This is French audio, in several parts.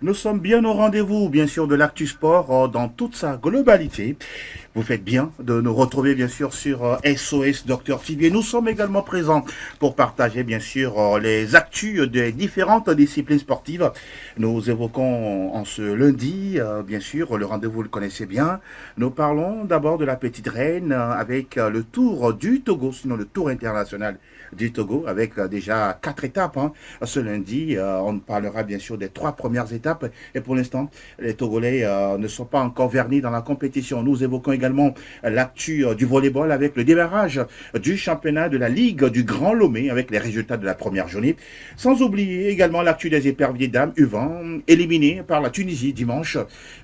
Nous sommes bien au rendez-vous, bien sûr, de l'actu sport dans toute sa globalité. Vous faites bien de nous retrouver, bien sûr, sur SOS Docteur TV. Nous sommes également présents pour partager, bien sûr, les actus des différentes disciplines sportives. Nous évoquons en ce lundi, bien sûr, le rendez-vous, vous le connaissez bien. Nous parlons d'abord de la petite reine avec le Tour du Togo, sinon le Tour international du Togo, avec déjà 4 étapes. Ce lundi, on parlera bien sûr des 3 premières étapes. Et pour l'instant, les Togolais ne sont pas encore vernis dans la compétition. Nous évoquons également l'actu du volleyball avec le démarrage du championnat de la Ligue du Grand Lomé avec les résultats de la première journée. Sans oublier également l'actu des éperviers dames U20 éliminés par la Tunisie dimanche,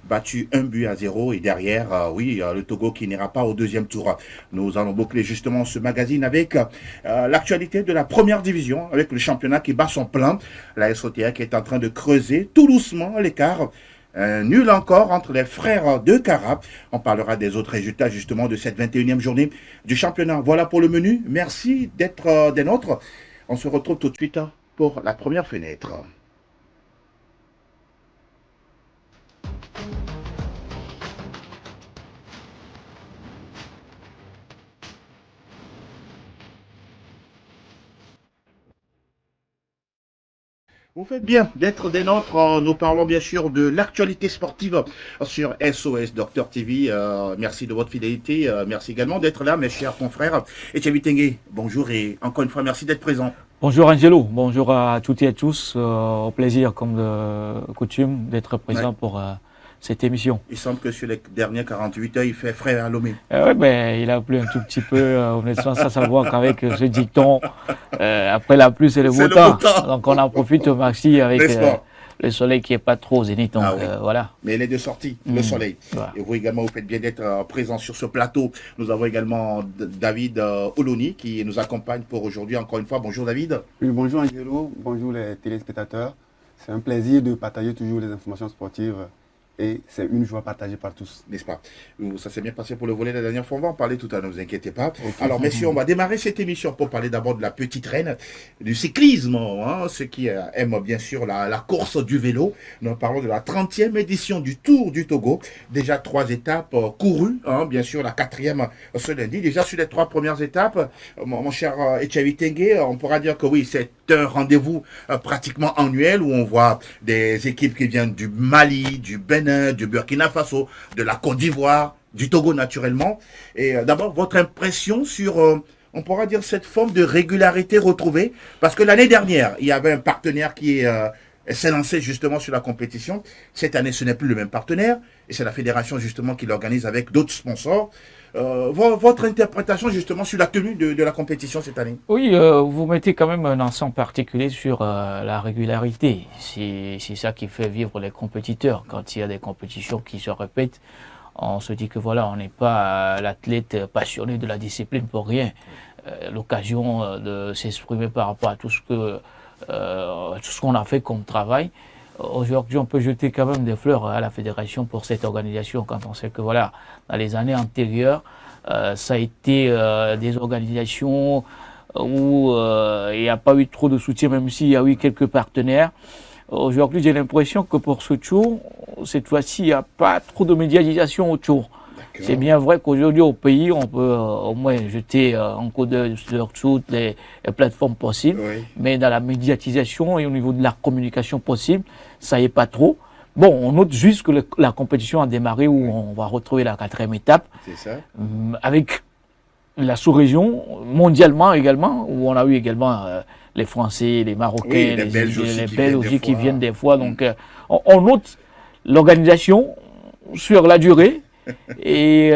battu 1 but à 0. Et derrière, le Togo qui n'ira pas au deuxième tour. Nous allons boucler justement ce magazine avec l'actualité de la première division, avec le championnat qui bat son plein. La SOTA qui est en train de creuser tout doucement l'écart. Nul encore entre les frères de Cara. On parlera des autres résultats justement de cette 21e journée du championnat. Voilà pour le menu. Merci d'être des nôtres. On se retrouve tout de suite pour la première fenêtre. Vous faites bien d'être des nôtres. Nous parlons bien sûr de l'actualité sportive sur SOS Docteur TV. Merci de votre fidélité. Merci également d'être là, mes chers confrères. Et Tengue, bonjour et encore une fois, merci d'être présent. Bonjour Angelo, bonjour à toutes et à tous. Au plaisir, comme de coutume, d'être présent pour cette émission. Il semble que sur les dernières 48 heures, il fait frais à Lomé. Oui, il a plu un tout petit peu. Honnêtement, ça se voit qu'avec ce dicton, après la pluie, c'est le beau temps. Donc on en profite au maxi avec le soleil qui n'est pas trop zénith. Donc, voilà. Mais il est de sortie, le soleil. Voilà. Et vous également, vous faites bien d'être présent sur ce plateau. Nous avons également David Oloni qui nous accompagne pour aujourd'hui. Encore une fois, bonjour David. Oui, bonjour Angelo, bonjour les téléspectateurs. C'est un plaisir de partager toujours les informations sportives. Et c'est une joie partagée par tous. N'est-ce pas? Ça s'est bien passé pour le volet la dernière fois. On va en parler tout à l'heure, ne vous inquiétez pas. Okay. Alors, messieurs, on va démarrer cette émission pour parler d'abord de la petite reine du cyclisme. Ceux qui aiment bien sûr la course du vélo. Nous parlons de la 30e édition du Tour du Togo. Déjà 3 étapes courues. Bien sûr, la 4e ce lundi. Déjà sur les 3 premières étapes, mon cher Etchavi Tengue, on pourra dire que oui, c'est un rendez-vous pratiquement annuel où on voit des équipes qui viennent du Mali, du Bénin, du Burkina Faso, de la Côte d'Ivoire, du Togo naturellement. Et d'abord, votre impression sur, on pourra dire, cette forme de régularité retrouvée. Parce que l'année dernière, il y avait un partenaire qui s'est lancé justement sur la compétition. Cette année, ce n'est plus le même partenaire. Et c'est la fédération justement qui l'organise avec d'autres sponsors. Votre interprétation justement sur la tenue de la compétition cette année? Oui, vous mettez quand même un accent particulier sur la régularité. C'est ça qui fait vivre les compétiteurs. Quand il y a des compétitions qui se répètent, on se dit que voilà, on n'est pas l'athlète passionné de la discipline pour rien. L'occasion de s'exprimer par rapport à tout ce qu'on a fait comme travail. Aujourd'hui, on peut jeter quand même des fleurs à la fédération pour cette organisation quand on sait que voilà, dans les années antérieures, ça a été des organisations où il n'y a pas eu trop de soutien, même s'il y a eu quelques partenaires. Aujourd'hui, j'ai l'impression que pour ce tour, cette fois-ci, il n'y a pas trop de médiatisation autour. C'est bien vrai qu'aujourd'hui au pays, on peut au moins jeter un coup d'œil sur toutes les plateformes possibles, mais dans la médiatisation et au niveau de la communication possible, ça y est pas trop. Bon, on note juste que la compétition a démarré où on va retrouver la 4e étape, avec la sous-région, mondialement également, où on a eu également les Français, les Marocains, les Belges aussi qui viennent des fois. Donc on note l'organisation sur la durée. Et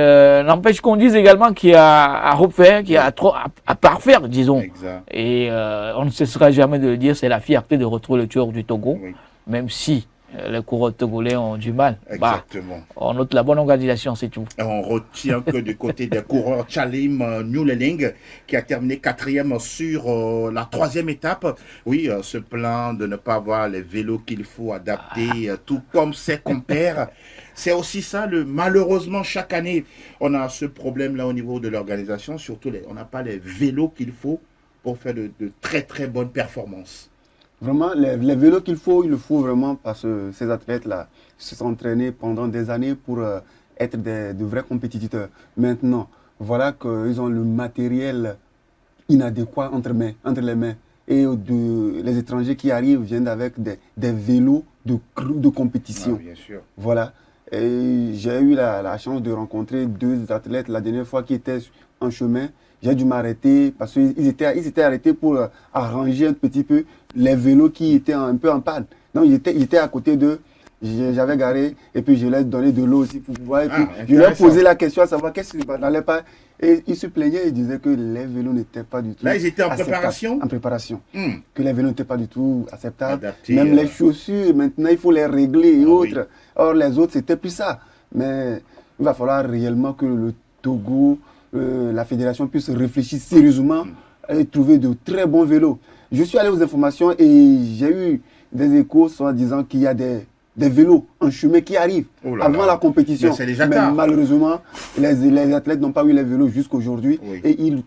n'empêche qu'on dise également qu'il y a à refaire, qu'il y a trop à parfaire, disons. Exact. Et on ne cessera jamais de le dire, c'est la fierté de retrouver le Tour du Togo, même si les coureurs togolais ont du mal. Exactement. On note la bonne organisation, c'est tout. Et on retient que du côté des coureurs Chalim Newleling, qui a terminé 4e sur la 3e étape. Oui, se plaint de ne pas avoir les vélos qu'il faut adapter, tout comme ses compères. C'est aussi ça, malheureusement, chaque année, on a ce problème-là au niveau de l'organisation. Surtout, on n'a pas les vélos qu'il faut pour faire de très, très bonnes performances. Vraiment, les vélos qu'il faut, il le faut vraiment parce que ces athlètes-là se sont entraînés pendant des années pour être de vrais compétiteurs. Maintenant, voilà qu'ils ont le matériel inadéquat entre les mains. Et les étrangers qui arrivent viennent avec des vélos de compétition. Ah, bien sûr. Voilà. Et j'ai eu la chance de rencontrer 2 athlètes la dernière fois qui étaient en chemin. J'ai dû m'arrêter parce qu'ils étaient arrêtés pour arranger un petit peu les vélos qui étaient un peu en panne. Donc, ils étaient à côté d'eux. J'avais garé et puis je leur ai donné de l'eau aussi pour pouvoir. Et puis, je leur ai posé la question à savoir qu'est-ce qui n'allait pas. Et ils se plaignaient et disaient que les vélos n'étaient pas du tout. Là, ils étaient en acceptables. préparation. En préparation. Que les vélos n'étaient pas du tout acceptables. Adaptés, Même les chaussures, maintenant, il faut les régler et autres. Or, les autres, c'était plus ça. Mais il va falloir réellement que le Togo, la fédération puisse réfléchir sérieusement et trouver de très bons vélos. Je suis allé aux informations et j'ai eu des échos en disant qu'il y a des vélos en chemin qui arrivent avant la compétition. Mais malheureusement, les athlètes n'ont pas eu les vélos jusqu'aujourd'hui et ils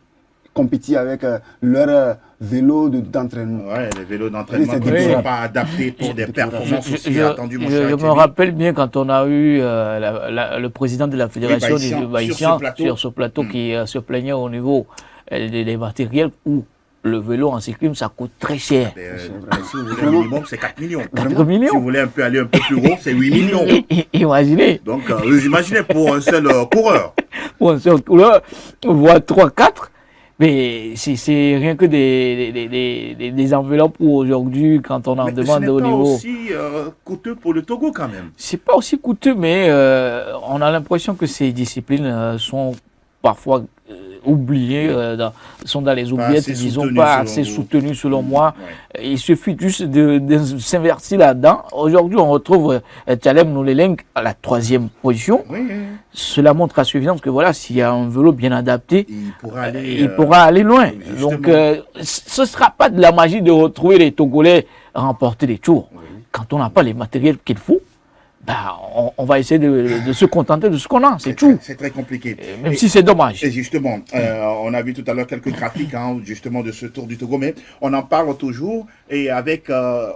compétissent avec leur vélo d'entraînement. Oui, les vélos d'entraînement qui ne sont pas adaptés pour des performances aussi attendues. Je me rappelle bien quand on a eu le président de la fédération des Baïtiens sur ce plateau qui se plaignait au niveau des matériels où le vélo en cyclisme, ça coûte très cher. Si vous voulez un minimum, c'est 4 millions. 4 millions. Si vous voulez aller un peu plus haut, c'est 8 millions. Imaginez. Donc, vous imaginez pour un seul coureur. Pour un seul coureur, on voit 3, 4. Mais c'est rien que des enveloppes pour aujourd'hui quand on en demande au niveau. Ce n'est pas aussi coûteux pour le Togo quand même. C'est pas aussi coûteux, mais on a l'impression que ces disciplines sont parfois oubliés, sont dans les oubliettes, disons pas assez soutenus selon moi. Ouais. Il suffit juste de s'inverser là-dedans. Aujourd'hui, on retrouve Tchalem Nouleleng à la 3e position. Oui. Cela montre à suffisance que voilà, s'il y a un vélo bien adapté, il pourra aller loin. Justement. Donc, ce ne sera pas de la magie de retrouver les Togolais remporter des tours. Oui. Quand on n'a pas les matériels qu'il faut, bah, on va essayer de se contenter de ce qu'on a, c'est tout. C'est très compliqué. Même si c'est dommage. Et justement, on a vu tout à l'heure quelques graphiques justement de ce Tour du Togo, mais on en parle toujours. Et avec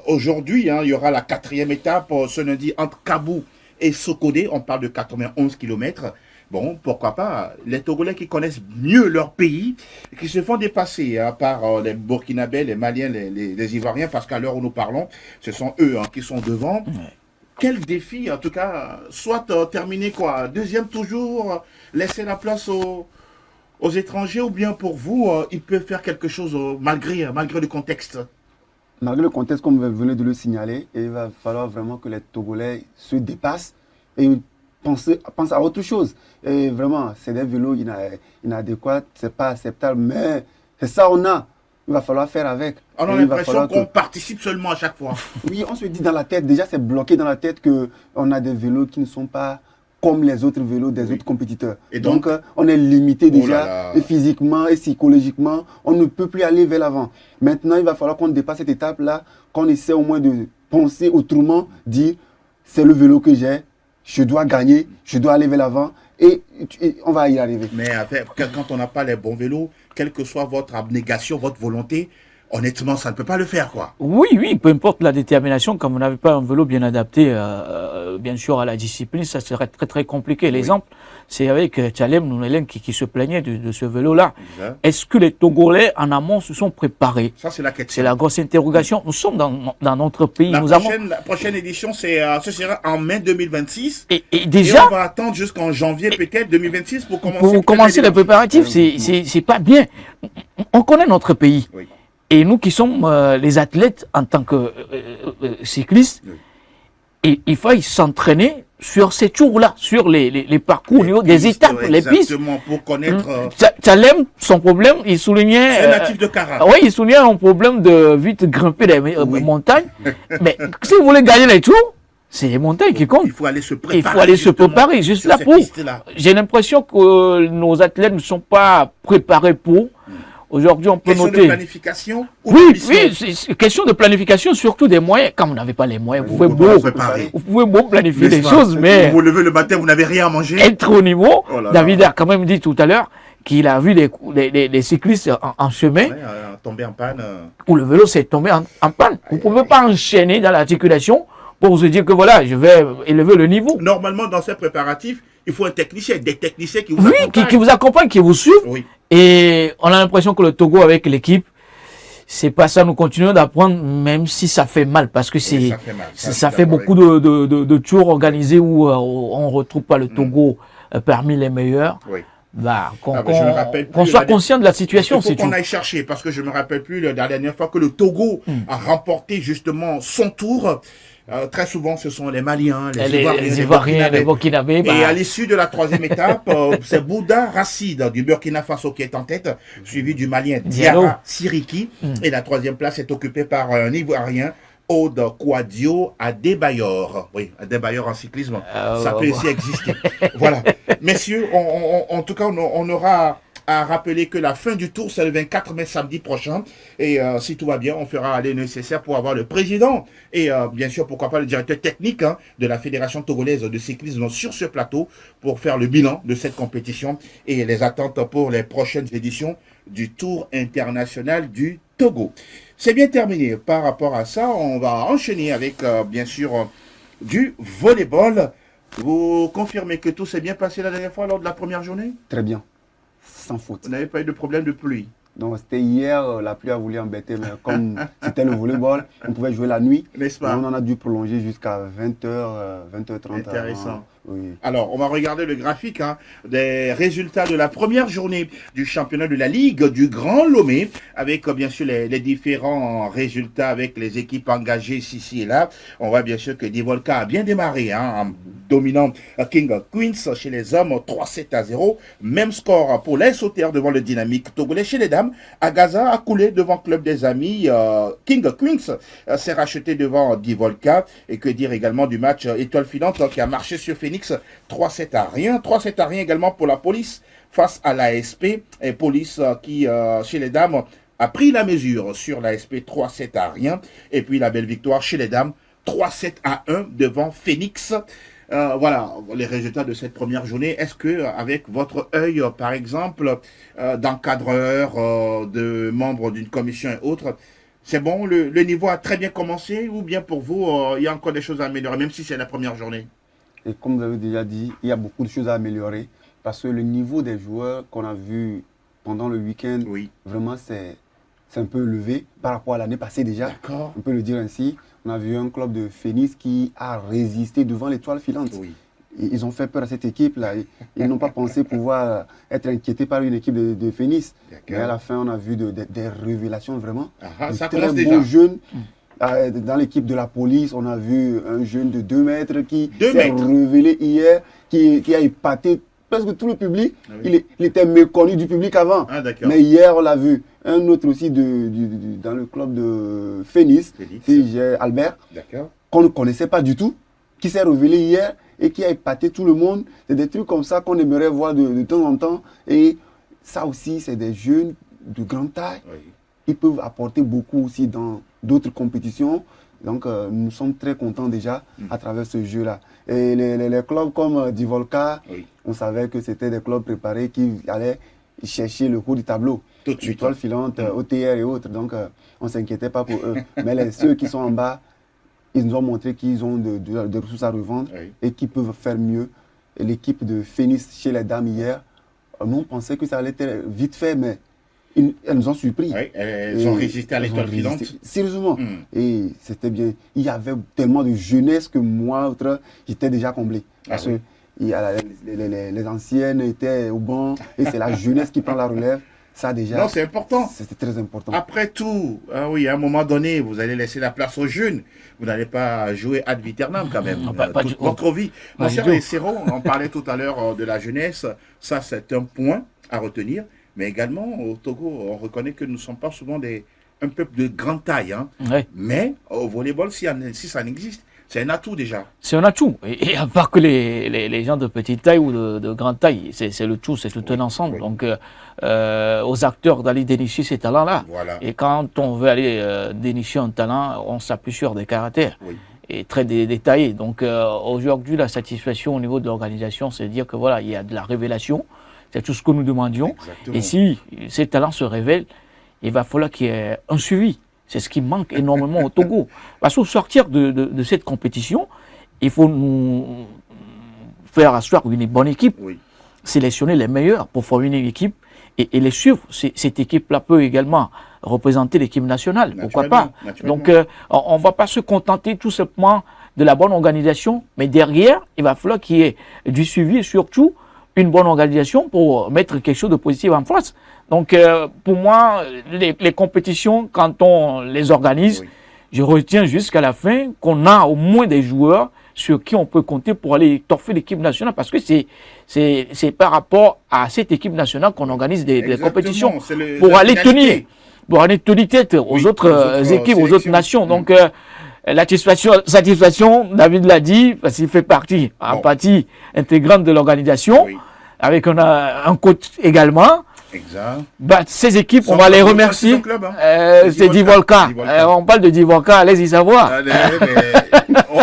aujourd'hui, il y aura la 4e étape ce lundi entre Kabou et Sokodé. On parle de 91 km. Bon, pourquoi pas, les Togolais qui connaissent mieux leur pays, qui se font dépasser par les Burkinabés, les Maliens, les Ivoiriens, parce qu'à l'heure où nous parlons, ce sont eux qui sont devant. Ouais. Quel défi, en tout cas, soit terminer quoi, 2e toujours, laisser la place aux étrangers, ou bien pour vous, ils peuvent faire quelque chose malgré le contexte? Malgré le contexte, comme vous venez de le signaler, il va falloir vraiment que les Togolais se dépassent et pensent à autre chose. Et vraiment, c'est des vélos inadéquats, c'est pas acceptable, mais c'est ça on a. Il va falloir faire avec. On a l'impression qu'on participe seulement à chaque fois. Oui, on se dit dans la tête, déjà c'est bloqué dans la tête qu'on a des vélos qui ne sont pas comme les autres vélos des autres compétiteurs. Et donc on est limité déjà physiquement et psychologiquement. On ne peut plus aller vers l'avant. Maintenant, il va falloir qu'on dépasse cette étape-là, qu'on essaie au moins de penser autrement, dire c'est le vélo que j'ai, je dois gagner, je dois aller vers l'avant. Et on va y arriver. Mais quand on n'a pas les bons vélos, quelle que soit votre abnégation, votre volonté, honnêtement, ça ne peut pas le faire, quoi. Oui, peu importe la détermination, comme vous n'avez pas un vélo bien adapté, bien sûr, à la discipline, ça serait très, très compliqué. L'exemple, c'est avec Tchalem Nouleleng qui se plaignait de ce vélo-là. Est-ce que les Togolais, en amont, se sont préparés? Ça, c'est la question. C'est la grosse interrogation. Nous sommes dans notre pays. La prochaine édition, ce sera en mai 2026. Et déjà... Et on va attendre jusqu'en janvier, peut-être, 2026 pour commencer. Pour commencer les préparatifs, c'est pas bien. On connaît notre pays. Oui. Et nous qui sommes les athlètes en tant que cyclistes, il faut s'entraîner sur ces tours-là, sur les parcours, au niveau des étapes, les pistes. Exactement, pour connaître... Tchalem, son problème, il soulignait... C'est natif de Kara. Oui, il soulignait un problème de vite grimper des montagnes. Mais si vous voulez gagner les tours, c'est les montagnes qui comptent. Il faut aller se préparer. Il faut aller se préparer juste là pour... J'ai l'impression que nos athlètes ne sont pas préparés pour... Aujourd'hui, on peut noter... Question de planification ou oui, c'est question de planification, surtout des moyens. Quand vous n'avez pas les moyens, vous pouvez beau planifier les choses, mais... Vous vous levez le matin, vous n'avez rien à manger. Être au niveau, David a quand même dit tout à l'heure qu'il a vu des cyclistes en chemin, tombé en panne. Où le vélo s'est tombé en panne. Vous ne pouvez pas enchaîner dans l'articulation pour se dire que voilà, je vais élever le niveau. Normalement, dans ces préparatifs, il faut un technicien, des techniciens qui vous Oui, accompagnent. qui vous accompagnent, qui vous suivent. Oui. Et on a l'impression que le Togo avec l'équipe, c'est pas ça. Nous continuons d'apprendre, même si ça fait mal, parce que Oui, ça fait mal. ça fait beaucoup de tours organisés où on retrouve pas le Togo parmi les meilleurs. Oui. Bah, Je me rappelle qu'on plus, soit conscient de la situation, Il c'est faut qu'on tout. aille chercher, parce que je ne me rappelle plus la dernière fois que le Togo a remporté justement son tour. Très souvent, ce sont les Maliens, Les Ivoiriens, les Burkinabés. Et à l'issue de la troisième étape, c'est Bouda Racide du Burkina Faso qui est en tête, suivi du Malien Diarra Siriki. Et la troisième place est occupée par un Ivoirien, Aude Kouadio Adebayor. Oui, Adebayor en cyclisme, ça peut aussi exister. Voilà. Messieurs, en tout cas, on aura à rappeler que la fin du tour, c'est le 24 mai samedi prochain. Et si tout va bien, on fera le nécessaire pour avoir le président et bien sûr, pourquoi pas le directeur technique de la Fédération togolaise de cyclisme sur ce plateau pour faire le bilan de cette compétition et les attentes pour les prochaines éditions du Tour international du Togo. C'est bien terminé. Par rapport à ça, on va enchaîner avec, bien sûr, du volleyball. Vous confirmez que tout s'est bien passé la dernière fois lors de la première journée? Très bien, sans faute. Vous n'avez pas eu de problème de pluie? Donc c'était hier, la pluie a voulu embêter, mais comme c'était le volleyball, on pouvait jouer la nuit. N'est-ce pas? On en a dû prolonger jusqu'à 20h, 20h30. Intéressant. Oui. Alors, on va regarder le graphique des résultats de la première journée du championnat de la Ligue du Grand Lomé, avec bien sûr les différents résultats avec les équipes engagées ici et là. On voit bien sûr que Divolka a bien démarré en dominant King Queens chez les hommes 3-7-0. Même score pour les sauteurs devant le Dynamique togolais chez les dames. Agaza a coulé devant Club des Amis. King Queens s'est racheté devant Divolka. Et que dire également du match Étoile Filante qui a marché sur Phoenix 3-7-1. 3-7-1 également pour la Police face à l'ASP. Et Police qui, chez les dames, a pris la mesure sur l'ASP 3-7-1. Et puis la belle victoire chez les dames 3-7-1 devant Phoenix. Voilà les résultats de cette première journée. Est-ce que avec votre œil, par exemple, d'encadreur, de membre d'une commission et autres, c'est bon, le niveau a très bien commencé ou bien pour vous, il y a encore des choses à améliorer, même si c'est la première journée? Et comme vous avez déjà dit, il y a beaucoup de choses à améliorer parce que le niveau des joueurs qu'on a vu pendant le week-end, Oui. vraiment c'est un peu élevé par rapport à l'année passée déjà. D'accord. On peut le dire ainsi. On a vu un club de Phoenix qui a résisté devant l'Étoile Filante. Oui. Ils ont fait peur à cette équipe-là. Ils n'ont pas pensé pouvoir être inquiétés par une équipe de Phoenix. Mais à la fin, on a vu des révélations vraiment. Ça Très commence beaux déjà. jeunes. Dans l'équipe de la Police, on a vu un jeune de 2 mètres qui 2 s'est mètres. révélé hier, qui a épaté presque tout le public. Ah oui. Il était méconnu du public avant. Ah, d'accord. Mais hier, on l'a vu. Un autre aussi dans le club de Phoenix, Phoenix. c'est Albert, D'accord. qu'on ne connaissait pas du tout, qui s'est révélé hier et qui a épaté tout le monde. C'est des trucs comme ça qu'on aimerait voir de temps en temps. Et ça aussi, c'est des jeunes de grande taille. Oui. Ils peuvent apporter beaucoup aussi dans d'autres compétitions. Donc, nous sommes très contents déjà à travers ce jeu-là. Et les clubs comme Divolka, Oui. on savait que c'était des clubs préparés qui allaient chercher le haut du tableau. Tout de suite. Étoile Filante, OTR et autres. Donc, on ne s'inquiétait pas pour eux. Mais ceux qui sont en bas, ils nous ont montré qu'ils ont de ressources à revendre Oui. et qu'ils peuvent faire mieux. Et l'équipe de Phoenix chez les dames hier, nous on pensait que ça allait être vite fait, mais elles nous ont surpris. Oui, elles ont résisté à Elles ont l'Étoile Filante. résisté. Sérieusement. Mm. Et c'était bien. Il y avait tellement de jeunesse que moi, j'étais déjà comblé. Parce oui. que les anciennes étaient au banc et c'est la jeunesse qui prend la relève. Ça déjà, Non, c'est important. c'était très important. Après tout, oui, à un moment donné, vous allez laisser la place aux jeunes. Vous n'allez pas jouer ad viternam quand même, Non, pas toute du- votre vie. Mon pas cher du tout. Essero, on parlait tout à l'heure de la jeunesse. Ça, c'est un point à retenir. Mais également, au Togo, on reconnaît que nous ne sommes pas souvent un peuple de grande taille. Hein. Ouais. Mais au volleyball, si ça existe, c'est un atout déjà. C'est un atout. Et à part que les gens de petite taille ou de grande taille, c'est le tout, c'est tout un ensemble. Oui. Donc, aux acteurs d'aller dénicher ces talents-là. Voilà. Et quand on veut aller dénicher un talent, on s'appuie sur des caractères. Oui. Et très détaillés. Donc, aujourd'hui, la satisfaction au niveau de l'organisation, c'est de dire que voilà, il y a de la révélation. C'est tout ce que nous demandions. Exactement. Et si ces talents se révèlent, il va falloir qu'il y ait un suivi. C'est ce qui manque énormément au Togo. Parce qu'au sortir de cette compétition, il faut nous faire asseoir une bonne équipe, sélectionner les meilleurs pour former une équipe et les suivre. Cette équipe-là peut également représenter l'équipe nationale, pourquoi pas. Donc, on ne va pas se contenter tout simplement de la bonne organisation, mais derrière, il va falloir qu'il y ait du suivi et surtout une bonne organisation pour mettre quelque chose de positif en face. Donc, pour moi, les compétitions, quand on les organise, je retiens jusqu'à la fin qu'on a au moins des joueurs sur qui on peut compter pour aller torfer l'équipe nationale, parce que c'est par rapport à cette équipe nationale qu'on organise des compétitions pour aller tenir tête aux autres équipes, aux autres nations. Donc, la satisfaction, David l'a dit, parce qu'il fait partie intégrante de l'organisation, avec un coach également. Exact. Bah, ces équipes, on va les remercier. C'est Divolka. On parle de Divolka, allez-y savoir.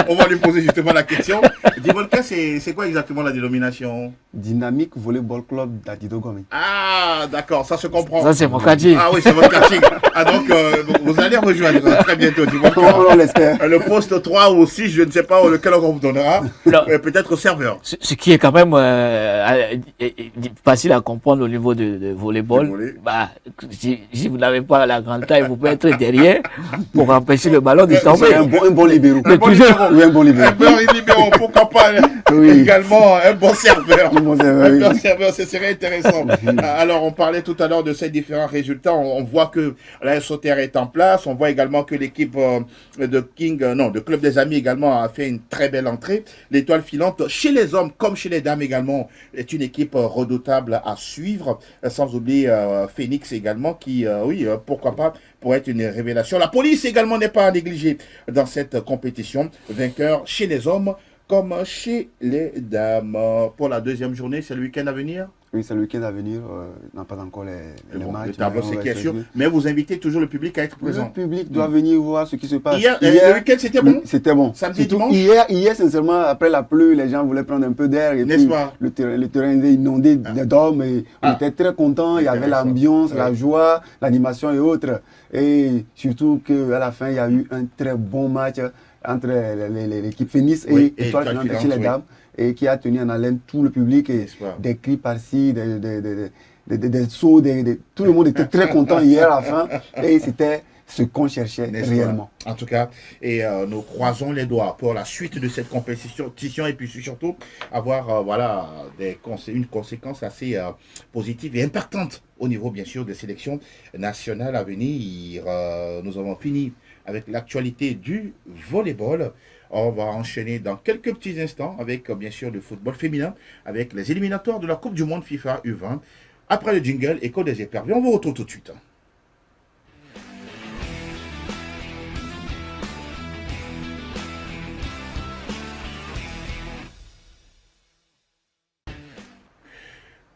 On va lui poser justement la question. Divolka, c'est quoi exactement la dénomination? Dynamique Volleyball Club d'Adidogomi. Ah, d'accord, ça se comprend. Ça, c'est mon quartier. Ah oui, c'est votre quartier. Ah, donc, vous allez rejoindre très bientôt Divolka. On l'espère. Le poste 3 ou 6, je ne sais pas lequel on vous donnera. Peut-être serveur. Ce qui est quand même facile à comprendre au niveau de volleyball. Bah, si vous n'avez pas la grande taille, vous pouvez être derrière pour empêcher le ballon de tomber. Un bon libéraux. Un bon libéraux, pourquoi pas également un bon serveur. Un bon serveur, ce serait intéressant. Alors, on parlait tout à l'heure de ces différents résultats. On voit que la SOTR est en place. On voit également que l'équipe de Club des Amis également a fait une très belle entrée. L'étoile filante, chez les hommes comme chez les dames également, est une équipe redoutable à suivre. Sans oublier Phoenix également, qui, pourquoi pas, pour être une révélation. La police également n'est pas à négliger dans cette compétition. Vainqueur chez les hommes comme chez les dames. Pour la deuxième journée, c'est le week-end à venir? Oui, c'est le week-end à venir. On n'a pas encore les matchs. Le tableau, c'est qui est sûr. Mais vous invitez toujours le public à être présent. Le public doit venir voir ce qui se passe. Hier le week-end, c'était bon? C'était bon. Samedi, dimanche? Hier, sincèrement, après la pluie, les gens voulaient prendre un peu d'air. N'est-ce pas? Le terrain était inondé d'hommes. Et on était très contents. Il y avait l'ambiance, la joie, l'animation et autres. Et surtout qu'à la fin, il y a eu un très bon match entre l'équipe Phoenix et Étoile Filante chez les dames, et qui a tenu en haleine tout le public, et des cris par-ci, des sauts, tout le monde était très content hier à la fin, et c'était ce qu'on cherchait réellement. En tout cas, et nous croisons les doigts pour la suite de cette compétition, et puis surtout avoir une conséquence assez positive et impactante au niveau bien sûr des sélections nationales à venir. Nous avons fini avec l'actualité du volleyball. On va enchaîner dans quelques petits instants avec bien sûr le football féminin, avec les éliminatoires de la Coupe du Monde FIFA U20. Après le jingle, Écho des éperviers, on vous retrouve tout de suite.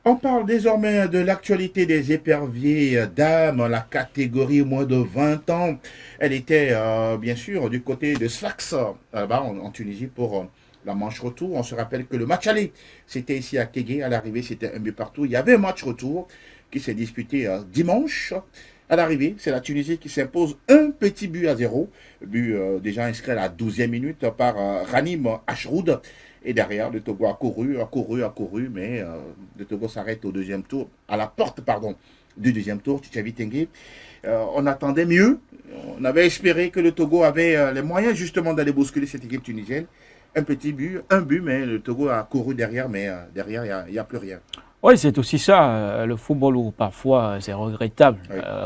On parle désormais de l'actualité des éperviers dames, la catégorie moins de 20 ans. Elle était bien sûr du côté de Sfax, là-bas en Tunisie pour la manche retour. On se rappelle que le match aller, c'était ici à Kégué. À l'arrivée, c'était un but partout. Il y avait un match retour qui s'est disputé dimanche. À l'arrivée, c'est la Tunisie qui s'impose un petit but à 0. But déjà inscrit à la 12e minute par Ranim Ashroud. Et derrière, le Togo a couru, mais le Togo s'arrête au deuxième tour, à la porte, du deuxième tour, Tchatchavi Tengue. On attendait mieux. On avait espéré que le Togo avait les moyens justement d'aller bousculer cette équipe tunisienne. Un but, mais le Togo a couru derrière, mais derrière, il n'y a plus rien. Oui, c'est aussi ça, le football où parfois c'est regrettable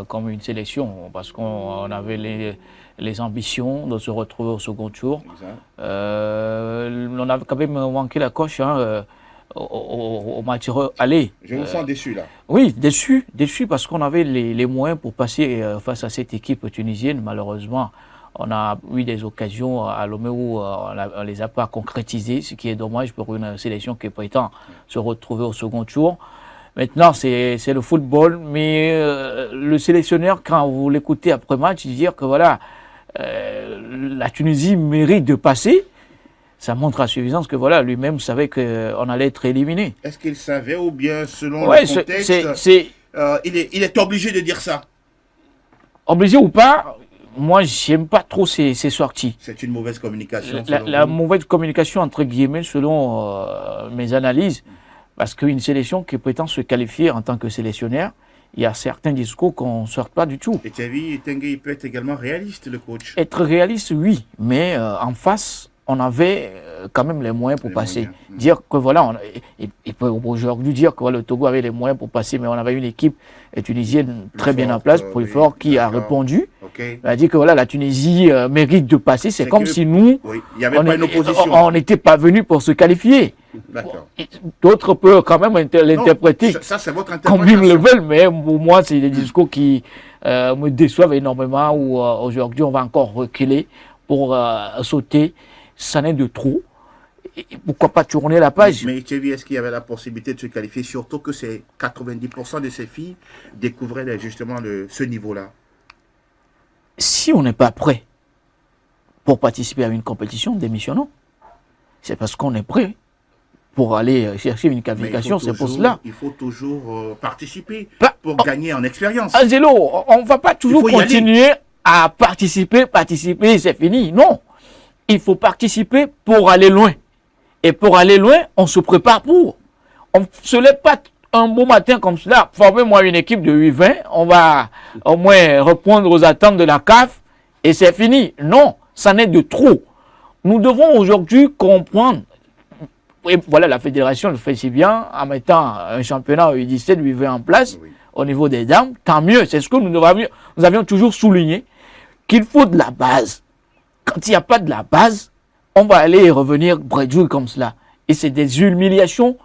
comme une sélection, parce qu'on avait les ambitions de se retrouver au second tour. On a quand même manqué la coche au match aller. Je me sens déçu là. Oui, déçu parce qu'on avait les moyens pour passer face à cette équipe tunisienne. Malheureusement, on a eu des occasions à Lomé où on ne les a pas concrétisées, ce qui est dommage pour une sélection qui prétend se retrouver au second tour. Maintenant, c'est le football, mais le sélectionneur, quand vous l'écoutez après match, il dit que voilà, la Tunisie mérite de passer. Ça montre à suffisance que voilà, lui-même savait qu'on allait être éliminé. Est-ce qu'il savait ou bien selon le contexte, il est obligé de dire ça? Obligé ou pas, moi, j'aime pas trop ces sorties. C'est une mauvaise communication. La mauvaise communication, entre guillemets, selon mes analyses, parce qu'une sélection qui prétend se qualifier en tant que sélectionnaire, il y a certains discours qu'on ne sort pas du tout. Et tu as vu, Tengue, il peut être également réaliste, le coach. Être réaliste, oui, mais en face, on avait quand même les moyens pour passer. Dire que voilà, il peut aujourd'hui dire que voilà, le Togo avait les moyens pour passer, mais on avait une équipe tunisienne très bien en place, plus fort, qui a répondu. Okay. Elle a dit que voilà, la Tunisie mérite de passer. C'est comme si nous, il y avait pas une opposition. On n'était pas venus pour se qualifier. D'autres peuvent quand même l'interpréter ça, c'est votre comme ils le veulent, mais pour moi, c'est des discours qui me déçoivent énormément, où aujourd'hui, on va encore reculer pour sauter. Ça n'est de trop. Et pourquoi pas tourner la page? Mais tu as vu, est-ce qu'il y avait la possibilité de se qualifier, surtout que 90% de ces filles découvraient justement ce niveau-là? Si on n'est pas prêt pour participer à une compétition, démissionnons. C'est parce qu'on est prêt pour aller chercher une qualification, c'est pour cela. Il faut toujours participer pour gagner en expérience. Angelo, on ne va pas toujours continuer à participer, c'est fini. Non. Il faut participer pour aller loin. Et pour aller loin, on se prépare pour. On ne se lève pas un beau matin comme cela. Formez-moi une équipe de 8-20. On va au moins répondre aux attentes de la CAF. Et c'est fini. Non, ça n'est de trop. Nous devons aujourd'hui comprendre. Et voilà, la fédération le fait si bien en mettant un championnat U17, U20 en place au niveau des dames. Tant mieux. C'est ce que nous avions toujours souligné. Qu'il faut de la base. Quand il n'y a pas de la base, on va aller et revenir bredouille comme cela. Et c'est des humiliations,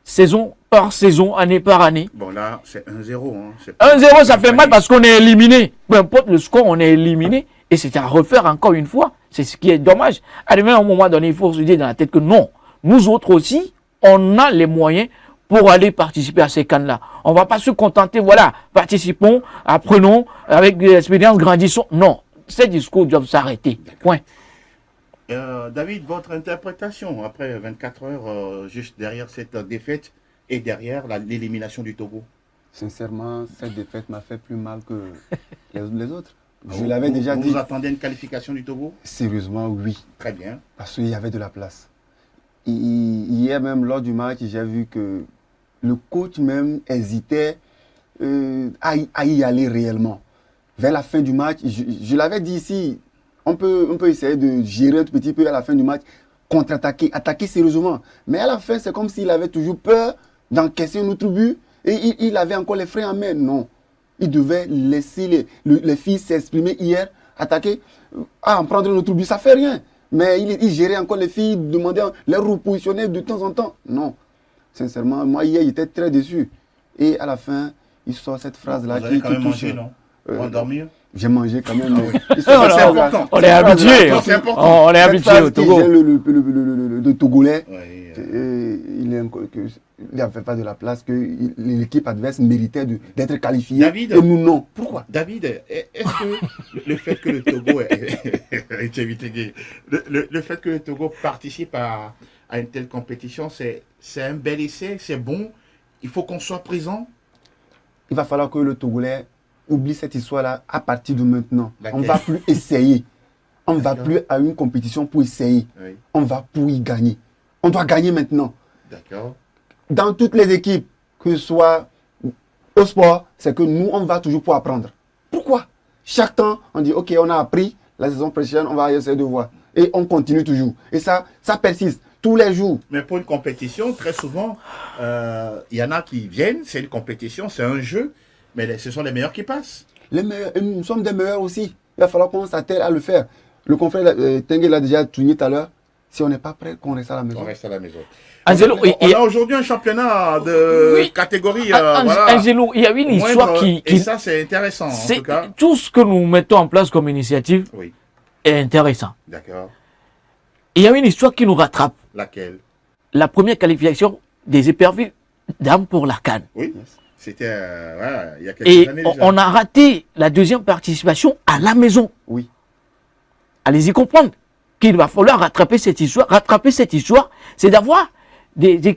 saison par saison, année par année. Bon là, c'est 1-0. 1-0, ça fait mal parce qu'on est éliminé. Peu importe le score, on est éliminé. Et c'est à refaire encore une fois. C'est ce qui est dommage. À un moment donné, il faut se dire dans la tête que non. Nous autres aussi, on a les moyens pour aller participer à ces cannes-là. On ne va pas se contenter, voilà, participons, apprenons, avec des expériences, grandissons. Non. Ces discours doivent s'arrêter. Point. David, votre interprétation après 24 heures, juste derrière cette défaite et derrière l'élimination du Togo? Sincèrement, cette défaite m'a fait plus mal que les autres. Je l'avais déjà dit. Vous attendez une qualification du Togo? Sérieusement, oui. Très bien. Parce qu'il y avait de la place. Hier même, lors du match, j'ai vu que le coach même hésitait à y aller réellement. Vers la fin du match, je l'avais dit ici, on peut essayer de gérer un petit peu à la fin du match, contre-attaquer, attaquer sérieusement. Mais à la fin, c'est comme s'il avait toujours peur d'encaisser un autre but et il avait encore les freins en main. Non, il devait laisser les filles s'exprimer hier, attaquer, en prendre un autre but, ça ne fait rien. Mais il gérait encore les filles, demandait les repositionner de temps en temps. Non, sincèrement, moi hier, j'étais très déçu. Et à la fin, il sort cette phrase-là qui touche. Mangé, non? Pour dormir? J'ai mangé quand même. C'est important. On est habitué. On est habitué au Togo. Le Togolais, il n'avait pas de la place, que l'équipe adverse méritait d'être qualifiée. David, et nous non. Pourquoi? David, est-ce que le fait que le Togo le fait que le Togo participe à une telle compétition, c'est un bel essai, c'est bon, il faut qu'on soit présent? Il va falloir que le Togolais oublie cette histoire-là à partir de maintenant. On ne va plus essayer. On ne va plus à une compétition pour essayer. Oui. On va pour y gagner. On doit gagner maintenant. D'accord. Dans toutes les équipes, que ce soit au sport, c'est que nous, on va toujours pour apprendre. Pourquoi? Chaque temps, on dit, OK, on a appris, la saison prochaine, on va essayer de voir. Et on continue toujours. Et ça persiste tous les jours. Mais pour une compétition, très souvent, il y en a qui viennent, c'est une compétition, c'est un jeu. Mais ce sont les meilleurs qui passent. Les meilleurs, et nous sommes des meilleurs aussi. Il va falloir qu'on s'attelle à le faire. Le confrère Tengue l'a déjà souligné tout à l'heure. Si on n'est pas prêt, qu'on reste à la maison. On reste à la maison. Angelo, on a aujourd'hui un championnat de catégorie. Voilà, Angelo, il y a une histoire qui... Et ça, c'est intéressant, en tout cas. Tout ce que nous mettons en place comme initiative est intéressant. D'accord. Il y a une histoire qui nous rattrape. Laquelle? La première qualification des éperviers d'âme pour la CAN. Oui. C'était il y a quelques années déjà. On a raté la deuxième participation à la maison. Oui. Allez-y comprendre qu'il va falloir rattraper cette histoire. Rattraper cette histoire, c'est d'avoir des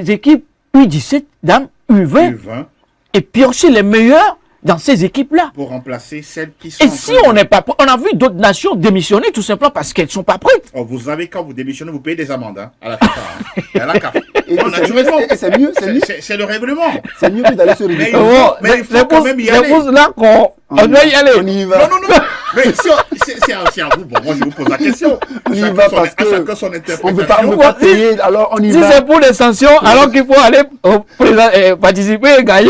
équipes U17, dames, U20, et piocher les meilleurs dans ces équipes-là. Pour remplacer celles qui sont... Et si on n'est pas prêt, on a vu d'autres nations démissionner tout simplement parce qu'elles ne sont pas prêtes. Oh, vous savez, quand vous démissionnez, vous payez des amendes hein, à la FIFA, hein, et à la CAF. Et Non, naturellement. c'est mieux, C'est le règlement. c'est mieux que d'aller sur le Mais débat. il faut quand même y aller. là on doit y aller. On y va. Non. Mais si c'est à vous. Bon, moi, je vous pose la question. On y Chacun va son- parce que chacun son on ne veut interprétation. pas payer, alors on y Si va. c'est pour les sanctions, alors qu'il faut aller participer et gagner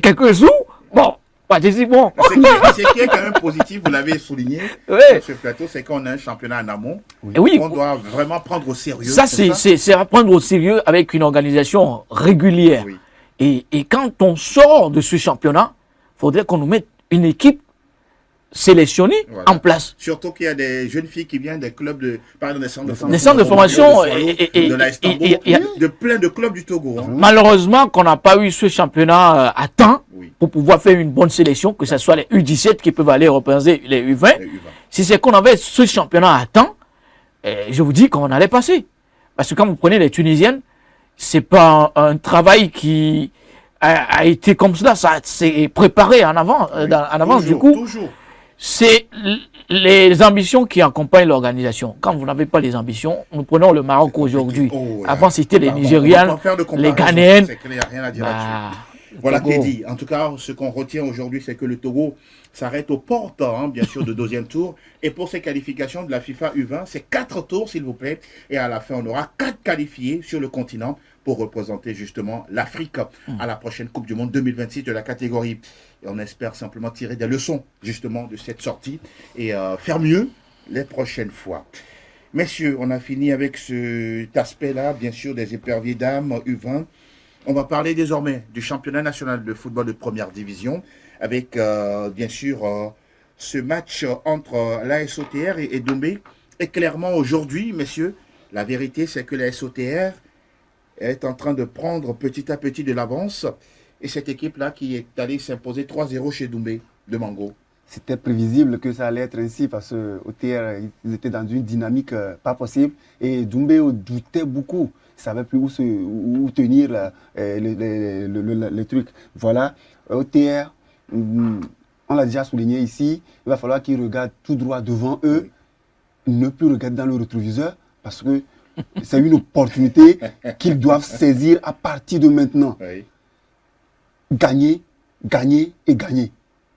quelques sous, bon, participons. Ce qui est quand même positif, vous l'avez souligné Oui. sur ce plateau, c'est qu'on a un championnat en amont. Et oui, On doit vraiment prendre au sérieux. ça c'est à prendre au sérieux avec une organisation régulière. Oui. Et quand on sort de ce championnat, il faudrait qu'on nous mette une équipe sélectionnée Voilà. en place. Surtout qu'il y a des jeunes filles qui viennent des clubs de, par exemple, des centres de formation. Des centres de formation de Swallow, et de la Istanbul, et- de plein de clubs du Togo. Hein. Malheureusement qu'on n'a pas eu ce championnat à temps Oui. pour pouvoir faire une bonne sélection, que ce soit les U17 qui peuvent aller représenter les U20. Les U20. Si c'est qu'on avait ce championnat à temps, je vous dis qu'on allait passer. Parce que quand vous prenez les Tunisiennes, c'est pas un travail qui a été comme cela, ça c'est préparé en avant, Oui. en avance. Toujours, Du coup, toujours. c'est les ambitions qui accompagnent l'organisation. Quand vous n'avez pas les ambitions, nous prenons le Maroc C'est aujourd'hui. compliqué. Oh, Avant, c'était les pardon, on va Nigérianes, pas faire de les comparaison, Ghanéennes. C'est clair, rien à dire Bah, là-dessus. le Voilà Togo. qui est dit. En tout cas, ce qu'on retient aujourd'hui, c'est que le Togo s'arrête aux portes, hein, bien sûr, de deuxième tour. Et pour ces qualifications de la FIFA U20, c'est 4 tours, s'il vous plaît. Et à la fin, on aura 4 qualifiés sur le continent pour représenter justement l'Afrique à la prochaine Coupe du Monde 2026 de la catégorie. Et on espère simplement tirer des leçons, justement, de cette sortie et faire mieux les prochaines fois. Messieurs, on a fini avec cet aspect-là, bien sûr, des éperviers dames U20. On va parler désormais du championnat national de football de première division avec, bien sûr, ce match entre la SOTR et Doumbé. Et clairement, aujourd'hui, messieurs, la vérité, c'est que la SOTR est en train de prendre petit à petit de l'avance. Et cette équipe-là qui est allée s'imposer 3-0 chez Doumbé de Mango. C'était prévisible que ça allait être ainsi parce que OTR, ils étaient dans une dynamique pas possible et Doumbé doutait beaucoup. Il ne savait plus où tenir le truc. Voilà, OTR, on l'a déjà souligné ici, il va falloir qu'ils regardent tout droit devant eux, ne plus regarder dans le rétroviseur parce que c'est une opportunité qu'ils doivent saisir à partir de maintenant. Oui. Gagner, gagner et gagner.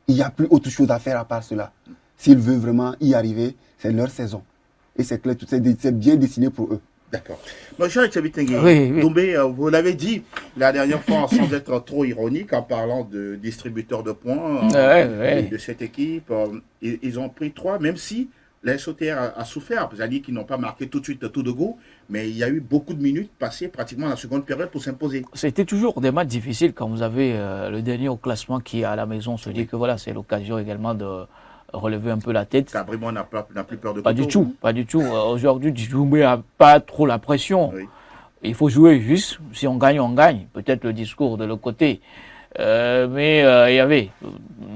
Il n'y a plus autre chose à faire à part cela. S'ils veulent vraiment y arriver, c'est leur saison. Et c'est clair, c'est bien dessiné pour eux. D'accord. Monsieur Tchabitengue, Oui. Doumbé, vous l'avez dit la dernière fois sans être trop ironique en parlant de distributeurs de points de cette équipe. Ils ont pris 3, même si la SOTR a souffert. Vous avez dit qu'ils n'ont pas marqué tout de suite tout de go, mais il y a eu beaucoup de minutes passées pratiquement la seconde période pour s'imposer. C'était toujours des matchs difficiles quand vous avez le dernier au classement qui est à la maison. On se dit que voilà, c'est l'occasion également de relever un peu la tête. Cabrimon n'a plus peur de Pas du couteau. tout, pas du tout. Aujourd'hui, Doumbé n'a pas trop la pression. Oui. Il faut jouer juste. Si on gagne, on gagne. Peut-être le discours de l'autre côté. Mais il y avait